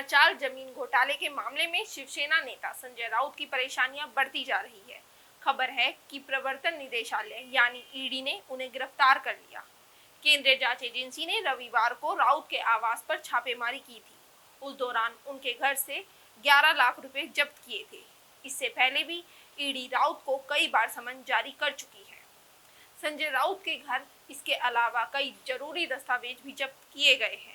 पात्राचाल जमीन घोटाले के मामले में शिवसेना नेता संजय राउत की परेशानियां बढ़ती जा रही है। खबर है कि प्रवर्तन निदेशालय यानी ईडी ने उन्हें गिरफ्तार कर लिया। केंद्रीय जांच एजेंसी ने रविवार को राउत के आवास पर छापेमारी की थी। उस दौरान उनके घर से 11 लाख रुपए जब्त किए थे। इससे पहले भी ईडी राउत को कई बार समन जारी कर चुकी है। संजय राउत के घर इसके अलावा कई जरूरी दस्तावेज भी जब्त किए गए हैं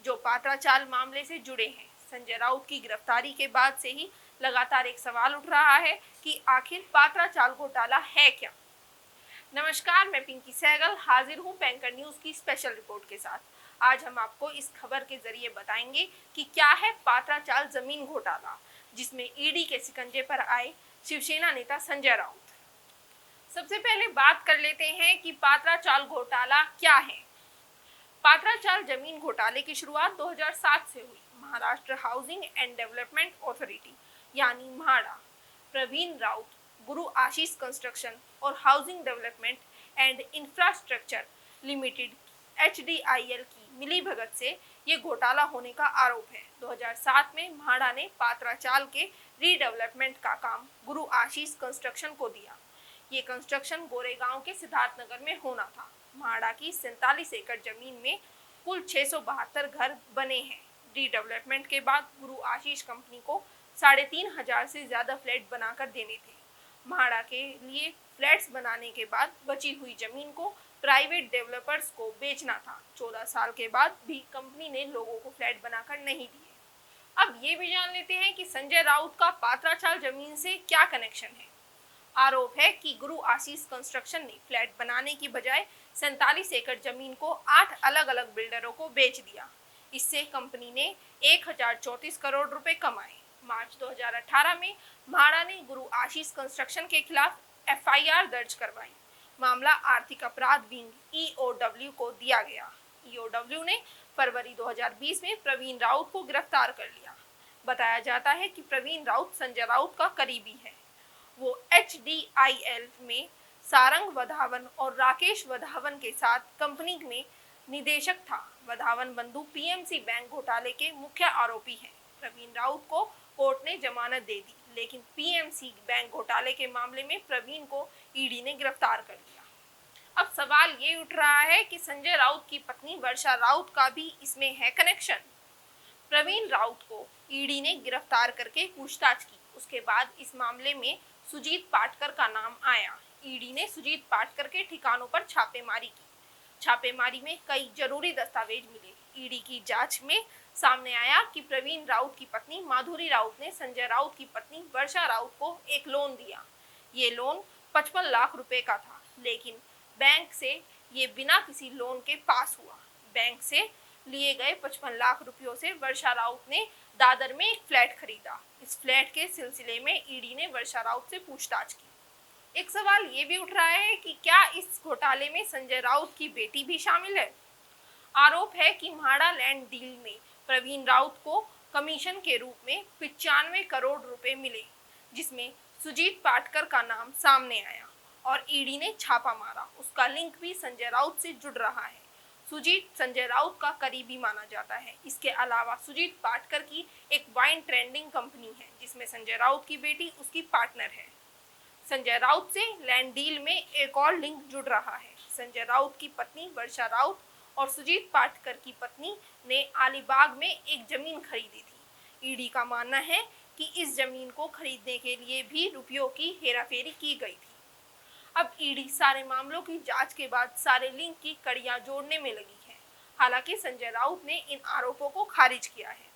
जो पात्राचाल मामले से जुड़े हैं। संजय राउत की गिरफ्तारी के बाद से ही लगातार एक सवाल उठ रहा है कि आखिर पात्राचाल घोटाला है क्या। नमस्कार, मैं पिंकी सहगल हाजिर हूँ बैंकर न्यूज की स्पेशल रिपोर्ट के साथ। आज हम आपको इस खबर के जरिए बताएंगे कि क्या है पात्राचाल जमीन घोटाला, जिसमें ईडी के शिकंजे पर आए शिवसेना नेता संजय राउत। सबसे पहले बात कर लेते हैं कि पात्राचाल घोटाला क्या है। पात्राचाल जमीन घोटाले की शुरुआत 2007 से हुई। Maharashtra housing and development authority यानी म्हाडा, प्रवीण राउत, गुरु आशीष कंस्ट्रक्शन और housing development and infrastructure limited HDIL की मिलीभगत से ये घोटाला होने का आरोप है। 2007 में म्हाडा ने पात्राचाल के रीडेवलपमेंट का काम गुरु आशीष कंस्ट्रक्शन को दिया। ये कंस्ट्रक्शन गोरेगांव के सिद्धार्थनगर में होना था। म्हाडा की 47 एकड़ जमीन में कुल 672 घर बने हैं। रीडेवलपमेंट के बाद गुरु आशीष कंपनी को 3500 से ज्यादा फ्लैट बनाकर देने थे। म्हाडा के लिए फ्लैट्स बनाने के बाद बची हुई जमीन को प्राइवेट डेवलपर्स को बेचना था। 14 साल के बाद भी कंपनी ने लोगों को फ्लैट बनाकर नहीं दिए। अब ये भी जान लेते हैं कि संजय राउत का पात्राचाल जमीन से क्या कनेक्शन है। आरोप है कि गुरु आशीष कंस्ट्रक्शन ने फ्लैट बनाने की बजाय 47 एकड़ जमीन को 8 अलग अलग बिल्डरों को बेच दिया। इससे कंपनी ने 1034 करोड़ रुपए कमाए। मार्च 2018 में म्हाडा ने गुरु आशीष कंस्ट्रक्शन के खिलाफ FIR दर्ज करवाई। मामला आर्थिक अपराध विंग EOW को दिया गया। EOW ने फरवरी 2020 में प्रवीण राउत को गिरफ्तार कर लिया। बताया जाता है कि प्रवीण राउत संजय राउत का करीबी है। वो HDIL में सारंग वधावन और राकेश वधावन के साथ कंपनी में निदेशक था। वधावन बंधु PMC बैंक घोटाले के मुख्य आरोपी हैं। प्रवीण राउत को कोर्ट ने जमानत दे दी, लेकिन PMC बैंक घोटाले के मामले में प्रवीण को ईडी ने गिरफ्तार कर लिया। अब सवाल ये उठ रहा है कि संजय राउत की पत्नी वर्षा राउत का भी इसमें है कनेक्शन। प्रवीण राउत को ईडी ने गिरफ्तार करके पूछताछ की। उसके बाद इस मामले में सुजीत पाटकर का नाम आया। ईडी ने सुजीत पाटकर के ठिकानों पर छापेमारी की। छापेमारी में कई जरूरी दस्तावेज मिले। ईडी की जांच में सामने आया कि प्रवीण राउत की पत्नी माधुरी राउत ने संजय राउत की पत्नी वर्षा राउत को एक लोन दिया। ये लोन 55 लाख रुपए का था, लेकिन बैंक से ये बिना किसी लोन के पास हुआ। बैंक से लिए गए 55 लाख रुपयों से वर्षा राउत ने दादर में एक फ्लैट खरीदा। इस फ्लैट के सिलसिले में ईडी ने वर्षा राउत से पूछताछ की। एक सवाल ये भी उठ रहा है कि क्या इस घोटाले में संजय राउत की बेटी भी शामिल है। आरोप है कि म्हाडा लैंड डील में प्रवीण राउत को कमीशन के रूप में 95 करोड़ रुपए मिले, जिसमें सुजीत पाटकर का नाम सामने आया और ईडी ने छापा मारा। उसका लिंक भी संजय राउत से जुड़ रहा है। सुजीत संजय राउत का करीबी माना जाता है। इसके अलावा सुजीत पाटकर की एक वाइन ट्रेडिंग कंपनी है, जिसमें संजय राउत की बेटी उसकी पार्टनर है। संजय राउत से लैंड डील में एक और लिंक जुड़ रहा है। संजय राउत की पत्नी वर्षा राउत और सुजीत पाटकर की पत्नी ने अलीबाग में एक जमीन खरीदी थी। ईडी का मानना है कि इस जमीन को खरीदने के लिए भी रुपयों की हेराफेरी की गई थी। अब ईडी सारे मामलों की जांच के बाद सारे लिंक की कड़ियां जोड़ने में लगी है। हालांकि संजय राउत ने इन आरोपों को खारिज किया है।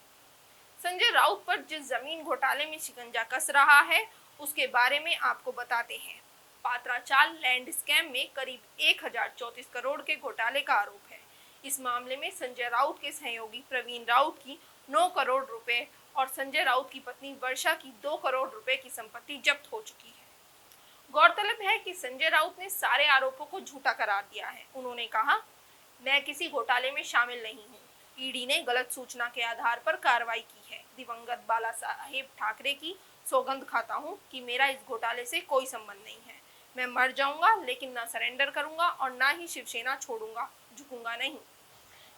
संजय राउत पर जिस जमीन घोटाले में शिकंजा कस रहा है, उसके बारे में आपको बताते हैं। पात्राचाल लैंड स्कैम में करीब 1034 करोड़ के घोटाले का आरोप है। इस मामले में संजय राउत के सहयोगी प्रवीण राउत की 9 करोड़ रुपए और संजय राउत की पत्नी वर्षा की 2 करोड़ रुपए की संपत्ति जब्त हो चुकी है। गौरतलब है कि संजय राउत ने सारे आरोपों को झूठा करार दिया है। उन्होंने कहा, मैं किसी घोटाले में शामिल नहीं हूँ। ईडी ने गलत सूचना के आधार पर कार्रवाई की है। दिवंगत बाला साहेब ठाकरे की सौगंध खाता हूँ कि मेरा इस घोटाले से कोई संबंध नहीं है। मैं मर जाऊंगा, लेकिन ना सरेंडर करूंगा और ना ही शिवसेना छोड़ूंगा, झुकूंगा नहीं।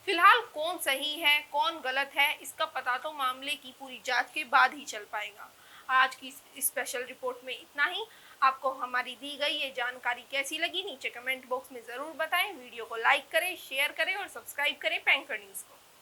फिलहाल कौन सही है कौन गलत है इसका पता तो मामले की पूरी जांच के बाद ही चल पाएगा। आज की इस स्पेशल रिपोर्ट में इतना ही। आपको हमारी दी गई ये जानकारी कैसी लगी नीचे कमेंट बॉक्स में ज़रूर बताएं। वीडियो को लाइक करें, शेयर करें और सब्सक्राइब करें पैंकर न्यूज़ को।